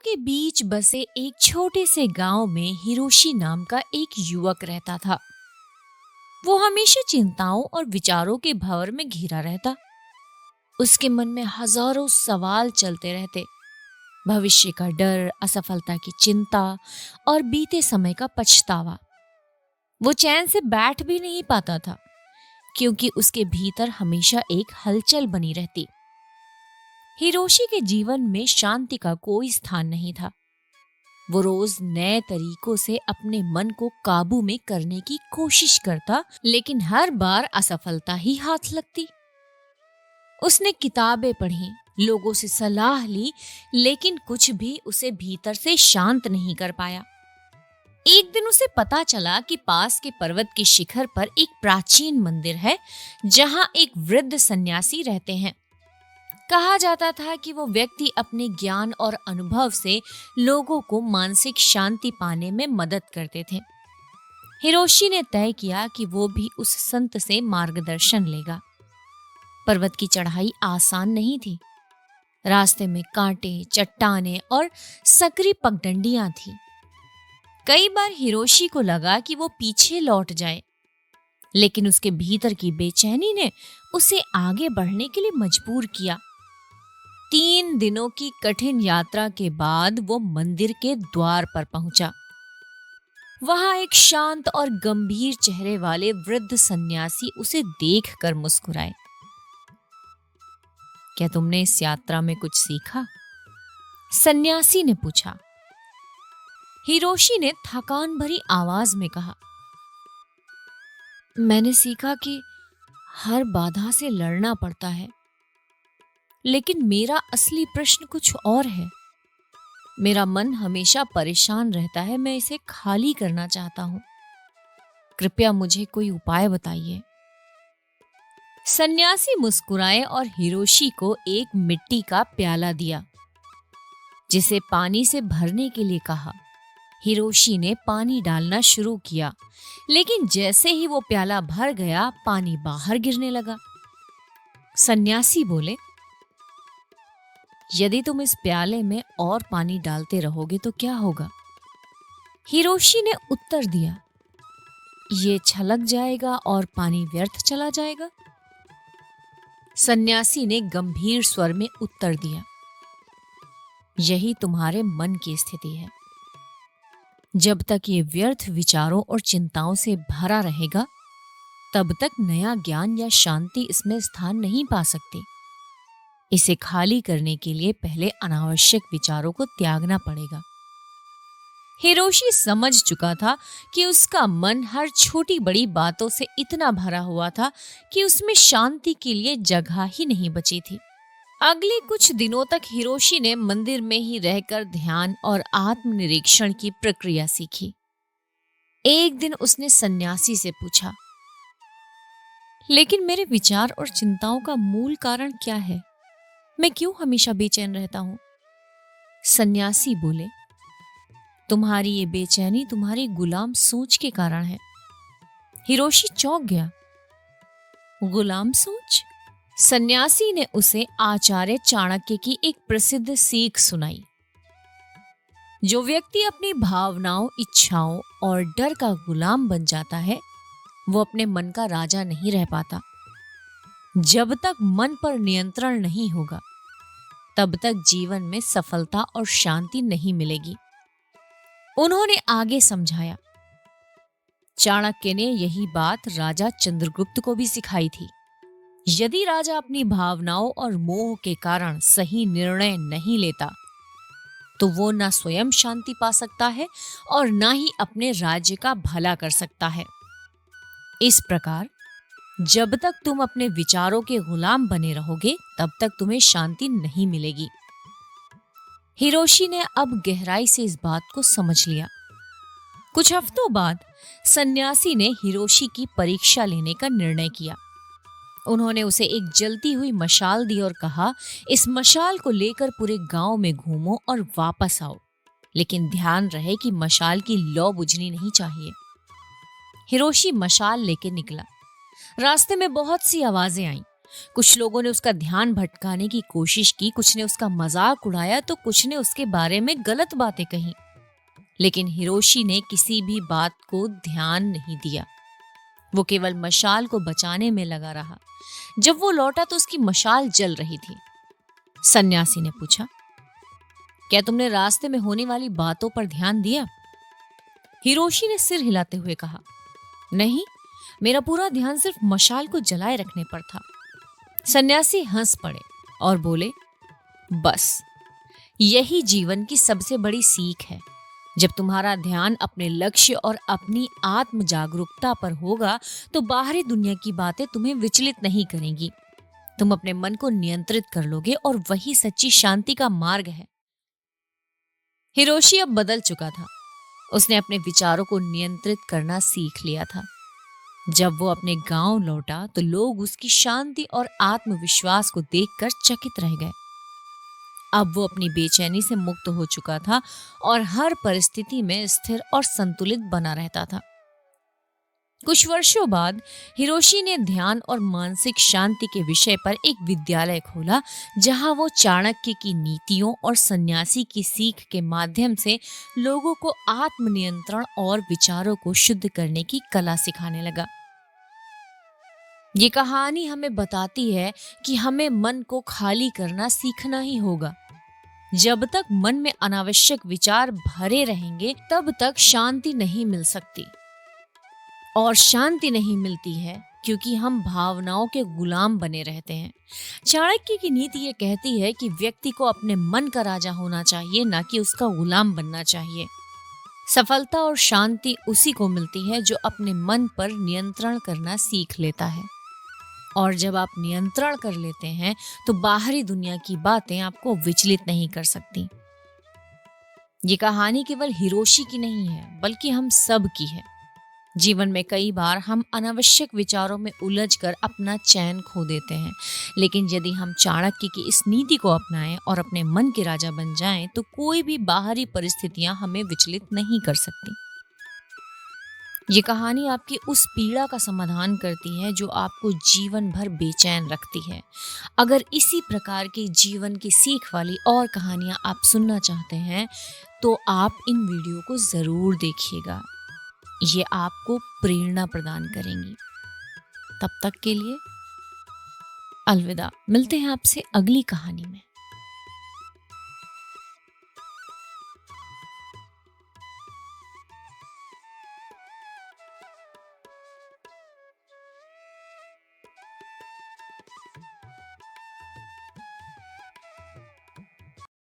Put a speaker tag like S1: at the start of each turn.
S1: के बीच बसे एक छोटे से गांव में हिरोशी नाम का एक युवक रहता था। वो हमेशा चिंताओं और विचारों के भंवर में घिरा रहता। उसके मन में हजारों सवाल चलते रहते। भविष्य का डर, असफलता की चिंता और बीते समय का पछतावा। वो चैन से बैठ भी नहीं पाता था, क्योंकि उसके भीतर हमेशा एक हलचल बनी रहती। हिरोशी के जीवन में शांति का कोई स्थान नहीं था। वो रोज नए तरीकों से अपने मन को काबू में करने की कोशिश करता, लेकिन हर बार असफलता ही हाथ लगती। उसने किताबें पढ़ी, लोगों से सलाह ली, लेकिन कुछ भी उसे भीतर से शांत नहीं कर पाया। एक दिन उसे पता चला कि पास के पर्वत के शिखर पर एक प्राचीन मंदिर है, जहां एक वृद्ध सन्यासी रहते हैं। कहा जाता था कि वो व्यक्ति अपने ज्ञान और अनुभव से लोगों को मानसिक शांति पाने में मदद करते थे। हिरोशी ने तय किया कि वो भी उस संत से मार्गदर्शन लेगा। पर्वत की चढ़ाई आसान नहीं थी। रास्ते में कांटे, चट्टानें और सकरी पगडंडियां थीं। कई बार हिरोशी को लगा कि वो पीछे लौट जाए, लेकिन उसके भीतर की बेचैनी ने उसे आगे बढ़ने के लिए मजबूर किया। 3 दिनों की कठिन यात्रा के बाद वो मंदिर के द्वार पर पहुंचा। वहां एक शांत और गंभीर चेहरे वाले वृद्ध सन्यासी उसे देखकर मुस्कुराए। क्या तुमने इस यात्रा में कुछ सीखा? सन्यासी ने पूछा। हिरोशी ने थकान भरी आवाज में कहा, मैंने सीखा कि हर बाधा से लड़ना पड़ता है, लेकिन मेरा असली प्रश्न कुछ और है। मेरा मन हमेशा परेशान रहता है, मैं इसे खाली करना चाहता हूं। कृपया मुझे कोई उपाय बताइए। सन्यासी मुस्कुराए और हिरोशी को एक मिट्टी का प्याला दिया, जिसे पानी से भरने के लिए कहा। हिरोशी ने पानी डालना शुरू किया, लेकिन जैसे ही वो प्याला भर गया, पानी बाहर गिरने लगा। सन्यासी बोले, यदि तुम इस प्याले में और पानी डालते रहोगे तो क्या होगा? हिरोशी ने उत्तर दिया, ये छलक जाएगा और पानी व्यर्थ चला जाएगा। सन्यासी ने गंभीर स्वर में उत्तर दिया, यही तुम्हारे मन की स्थिति है। जब तक ये व्यर्थ विचारों और चिंताओं से भरा रहेगा, तब तक नया ज्ञान या शांति इसमें स्थान नहीं पा सकती। इसे खाली करने के लिए पहले अनावश्यक विचारों को त्यागना पड़ेगा। हिरोशी समझ चुका था कि उसका मन हर छोटी बड़ी बातों से इतना भरा हुआ था कि उसमें शांति के लिए जगह ही नहीं बची थी। अगले कुछ दिनों तक हिरोशी ने मंदिर में ही रहकर ध्यान और आत्मनिरीक्षण की प्रक्रिया सीखी। एक दिन उसने सन्यासी से पूछा, लेकिन मेरे विचार और चिंताओं का मूल कारण क्या है? मैं क्यों हमेशा बेचैन रहता हूं? सन्यासी बोले, तुम्हारी ये बेचैनी तुम्हारी गुलाम सोच के कारण है। हिरोशी चौंक गया। गुलाम सोच? सन्यासी ने उसे आचार्य चाणक्य की एक प्रसिद्ध सीख सुनाई। जो व्यक्ति अपनी भावनाओं, इच्छाओं और डर का गुलाम बन जाता है, वो अपने मन का राजा नहीं रह पाता। जब तक मन पर नियंत्रण नहीं होगा, तब तक जीवन में सफलता और शांति नहीं मिलेगी। उन्होंने आगे समझाया, चाणक्य ने यही बात राजा चंद्रगुप्त को भी सिखाई थी। यदि राजा अपनी भावनाओं और मोह के कारण सही निर्णय नहीं लेता, तो वो ना स्वयं शांति पा सकता है और ना ही अपने राज्य का भला कर सकता है। इस प्रकार जब तक तुम अपने विचारों के गुलाम बने रहोगे, तब तक तुम्हें शांति नहीं मिलेगी। हिरोशी ने अब गहराई से इस बात को समझ लिया। कुछ हफ्तों बाद सन्यासी ने हिरोशी की परीक्षा लेने का निर्णय किया। उन्होंने उसे एक जलती हुई मशाल दी और कहा, इस मशाल को लेकर पूरे गांव में घूमो और वापस आओ, लेकिन ध्यान रहे कि मशाल की लौ बुझनी नहीं चाहिए। हिरोशी मशाल लेके निकला। रास्ते में बहुत सी आवाजें आईं। कुछ लोगों ने उसका ध्यान भटकाने की कोशिश की, कुछ ने उसका मजाक उड़ाया तो कुछ ने उसके बारे में गलत बातें कही। लेकिन हिरोशी ने किसी भी बात को ध्यान नहीं दिया। वो केवल मशाल को बचाने में लगा रहा। जब वो लौटा तो उसकी मशाल जल रही थी। सन्यासी ने पूछा, क्या तुमने रास्ते में होने वाली बातों पर ध्यान दिया? हिरोशी ने सिर हिलाते हुए कहा, नहीं, मेरा पूरा ध्यान सिर्फ मशाल को जलाए रखने पर था। सन्यासी हंस पड़े और बोले, बस यही जीवन की सबसे बड़ी सीख है। जब तुम्हारा ध्यान अपने लक्ष्य और अपनी आत्म जागरूकता पर होगा तो बाहरी दुनिया की बातें तुम्हें विचलित नहीं करेंगी। तुम अपने मन को नियंत्रित कर लोगे और वही सच्ची शांति का मार्ग है। हिरोशी अब बदल चुका था। उसने अपने विचारों को नियंत्रित करना सीख लिया था। जब वो अपने गांव लौटा तो लोग उसकी शांति और आत्मविश्वास को देखकर चकित रह गए। अब वो अपनी बेचैनी से मुक्त हो चुका था और हर परिस्थिति में स्थिर और संतुलित बना रहता था। कुछ वर्षों बाद हिरोशी ने ध्यान और मानसिक शांति के विषय पर एक विद्यालय खोला, जहां वो चाणक्य की नीतियों और सन्यासी की सीख के माध्यम से लोगों को आत्मनियंत्रण और विचारों को शुद्ध करने की कला सिखाने लगा। ये कहानी हमें बताती है कि हमें मन को खाली करना सीखना ही होगा। जब तक मन में अनावश्यक विचार भरे रहेंगे तब तक शांति नहीं मिल सकती। और शांति नहीं मिलती है क्योंकि हम भावनाओं के गुलाम बने रहते हैं। चाणक्य की नीति ये कहती है कि व्यक्ति को अपने मन का राजा होना चाहिए, ना कि उसका गुलाम बनना चाहिए। सफलता और शांति उसी को मिलती है जो अपने मन पर नियंत्रण करना सीख लेता है। और जब आप नियंत्रण कर लेते हैं तो बाहरी दुनिया की बातें आपको विचलित नहीं कर सकती। ये कहानी केवल हिरोशी की नहीं है, बल्कि हम सब की है। जीवन में कई बार हम अनावश्यक विचारों में उलझकर अपना चैन खो देते हैं, लेकिन यदि हम चाणक्य की इस नीति को अपनाएं और अपने मन के राजा बन जाएं, तो कोई भी बाहरी परिस्थितियां हमें विचलित नहीं कर सकती। ये कहानी आपकी उस पीड़ा का समाधान करती है जो आपको जीवन भर बेचैन रखती है। अगर इसी प्रकार की जीवन की सीख वाली और कहानियां आप सुनना चाहते हैं तो आप इन वीडियो को जरूर देखिएगा। ये आपको प्रेरणा प्रदान करेंगी। तब तक के लिए अलविदा। मिलते हैं आपसे अगली कहानी में।